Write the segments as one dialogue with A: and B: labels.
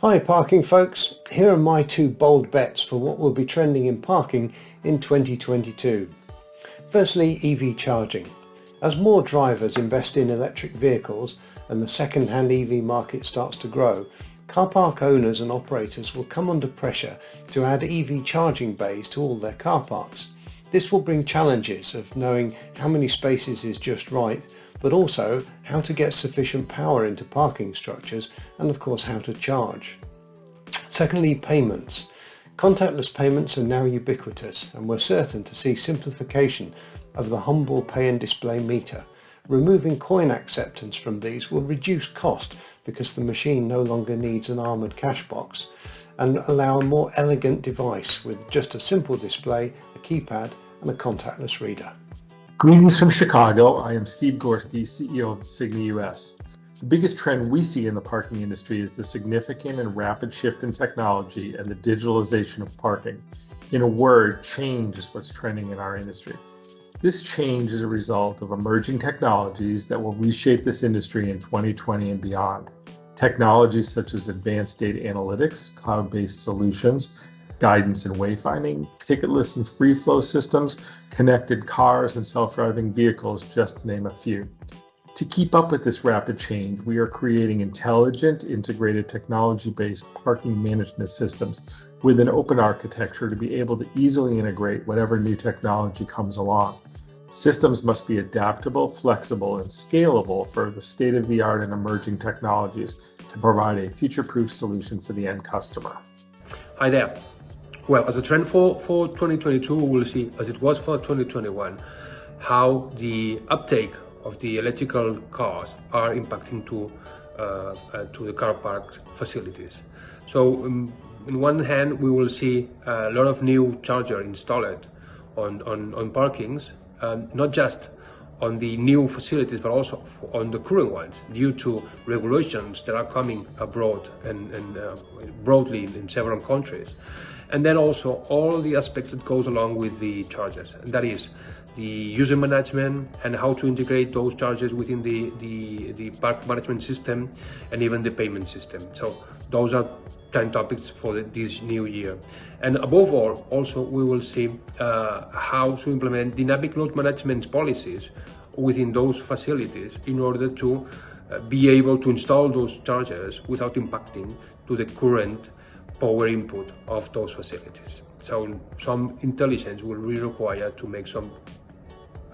A: Hi parking folks, here are my two bold bets for what will be trending in parking in 2022. Firstly, EV charging. As more drivers invest in electric vehicles and the second-hand EV market starts to grow, car park owners and operators will come under pressure to add EV charging bays to all their car parks. This will bring challenges of knowing how many spaces is just right, but also how to get sufficient power into parking structures and of course how to charge. Secondly, payments. Contactless payments are now ubiquitous and we're certain to see simplification of the humble pay and display meter. Removing coin acceptance from these will reduce cost because the machine no longer needs an armoured cash box and allow a more elegant device with just a simple display, a keypad and a contactless reader.
B: Greetings from Chicago. I am Steve Gorski, CEO of Signa US. The biggest trend we see in the parking industry is the significant and rapid shift in technology and the digitalization of parking. In a word, change is what's trending in our industry. This change is a result of emerging technologies that will reshape this industry in 2020 and beyond. Technologies such as advanced data analytics, cloud-based solutions, guidance and wayfinding, ticketless and free flow systems, connected cars and self-driving vehicles, just to name a few. To keep up with this rapid change, we are creating intelligent, integrated technology-based parking management systems with an open architecture to be able to easily integrate whatever new technology comes along. Systems must be adaptable, flexible, and scalable for the state-of-the-art and emerging technologies to provide a future-proof solution for the end customer.
C: Hi there. Well, as a trend for 2022, we'll see, as it was for 2021, how the uptake of the electrical cars are impacting to the car park facilities. So, on one hand, we will see a lot of new charger installed on parkings, not just on the new facilities, but also on the current ones, due to regulations that are coming abroad and broadly in several countries. And then also all the aspects that goes along with the chargers, and that is the user management and how to integrate those chargers within the park management system and even the payment system. So those are 10 topics for this new year. And above all, also we will see how to implement dynamic load management policies within those facilities in order to be able to install those chargers without impacting to the current power input of those facilities. So some intelligence will be required to make some,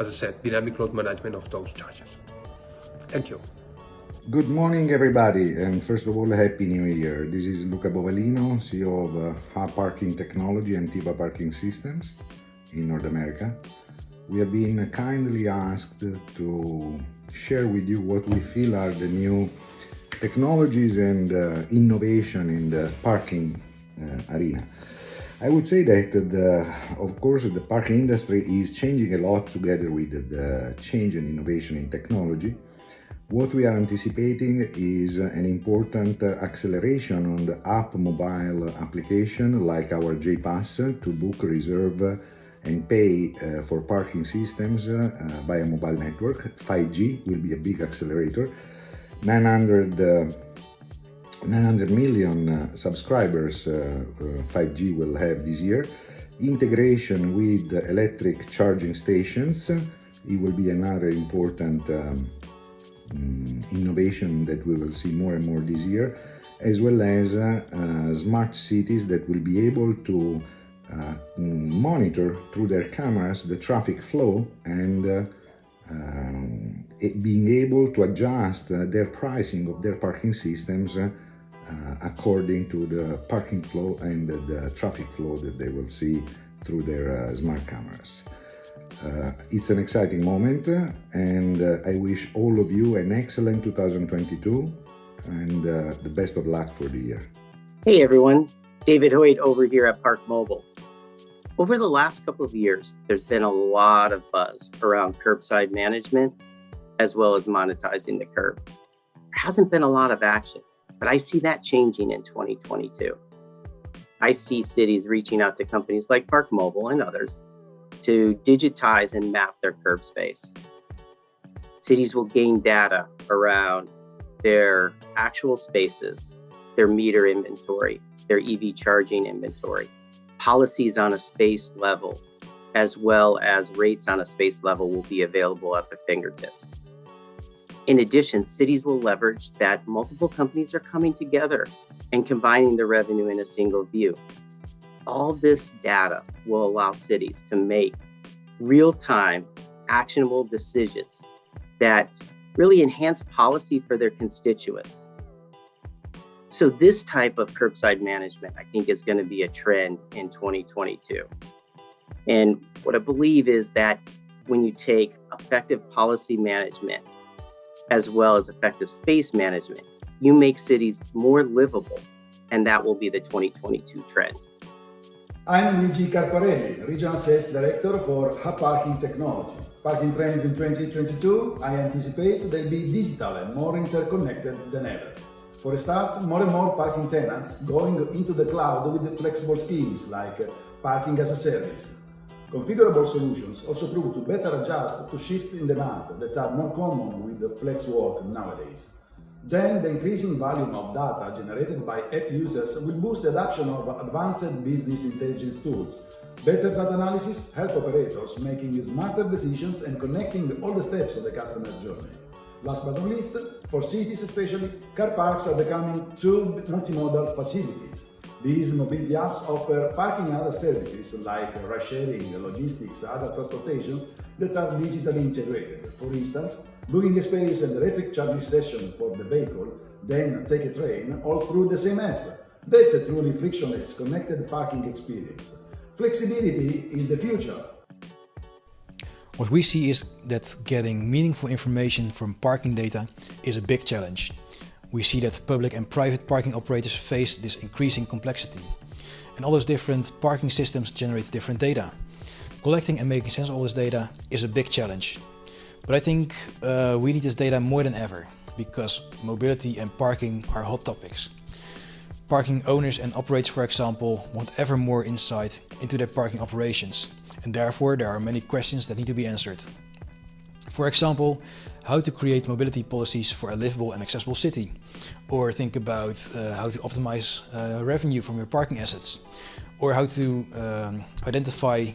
C: as I said, dynamic load management of those chargers. Thank you.
D: Good morning, everybody, and first of all, Happy New Year. This is Luca Bovallino, CEO of Hub Parking Technology and Tiva Parking Systems in North America. We have been kindly asked to share with you what we feel are the new technologies and innovation in the parking arena. I would say that, of course, the parking industry is changing a lot together with the change and innovation in technology. What we are anticipating is an important acceleration on the app mobile application like our J-Pass to book, reserve and pay for parking systems via mobile network. 5G will be a big accelerator. 900 million subscribers 5G will have this year. Integration with electric charging stations, it will be another important innovation that we will see more and more this year, as well as smart cities that will be able to monitor through their cameras the traffic flow and being able to adjust their pricing of their parking systems according to the parking flow and the traffic flow that they will see through their smart cameras. It's an exciting moment, and I wish all of you an excellent 2022 and the best of luck for the year.
E: Hey everyone, David Hoyt over here at Park Mobile. Over the last couple of years, there's been a lot of buzz around curbside management, as well as monetizing the curb. There hasn't been a lot of action, but I see that changing in 2022. I see cities reaching out to companies like Park Mobile and others to digitize and map their curb space. Cities will gain data around their actual spaces their meter inventory, their EV charging inventory, policies on a space level, as well as rates on a space level will be available at their fingertips. In addition, cities will leverage that multiple companies are coming together and combining the revenue in a single view. All this data will allow cities to make real-time, actionable decisions that really enhance policy for their constituents. So this type of curbside management, I think, is going to be a trend in 2022. And what I believe is that when you take effective policy management as well as effective space management, you make cities more livable, and that will be the 2022 trend.
F: I'm Luigi Carparelli, Regional Sales Director for Hub Parking Technology. Parking trends in 2022, I anticipate they'll be digital and more interconnected than ever. For a start, more and more parking tenants going into the cloud with flexible schemes like parking as a service. Configurable solutions also prove to better adjust to shifts in demand that are more common with the flex work nowadays. Then the increasing volume of data generated by app users will boost the adoption of advanced business intelligence tools. Better data analysis help operators making smarter decisions and connecting all the steps of the customer journey. Last but not least, for cities especially, car parks are becoming true multimodal facilities. These mobility apps offer parking and other services like ride sharing, logistics, other transportations that are digitally integrated. For instance, booking a space and electric charging session for the vehicle, then take a train, all through the same app. That's a truly frictionless, connected parking experience. Flexibility is the future.
G: What we see is that getting meaningful information from parking data is a big challenge. We see that public and private parking operators face this increasing complexity. And all those different parking systems generate different data. Collecting and making sense of all this data is a big challenge. But I think we need this data more than ever, because mobility and parking are hot topics. Parking owners and operators, for example, want ever more insight into their parking operations, and therefore there are many questions that need to be answered. For example, how to create mobility policies for a livable and accessible city, or think about how to optimize revenue from your parking assets, or how to identify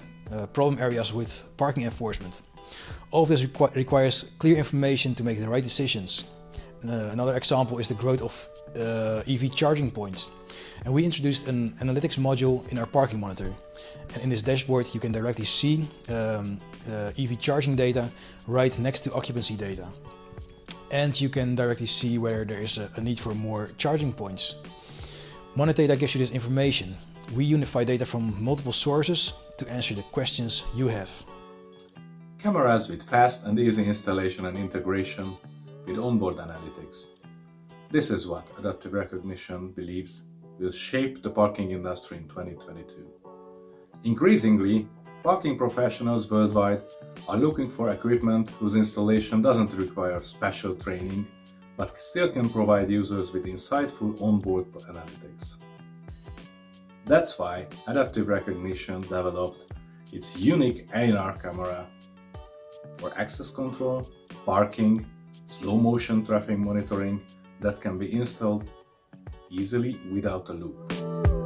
G: problem areas with parking enforcement. All of this requires clear information to make the right decisions. Another example is the growth of EV charging points. And we introduced an analytics module in our parking monitor. And in this dashboard you can directly see EV charging data right next to occupancy data. And you can directly see whether there is a need for more charging points. Monitata gives you this information. We unify data from multiple sources to answer the questions you have.
H: Cameras with fast and easy installation and integration with onboard analytics. This is what Adaptive Recognition believes will shape the parking industry in 2022. Increasingly, parking professionals worldwide are looking for equipment whose installation doesn't require special training, but still can provide users with insightful onboard analytics. That's why Adaptive Recognition developed its unique ANR camera for access control, parking, slow motion traffic monitoring that can be installed easily without a loop.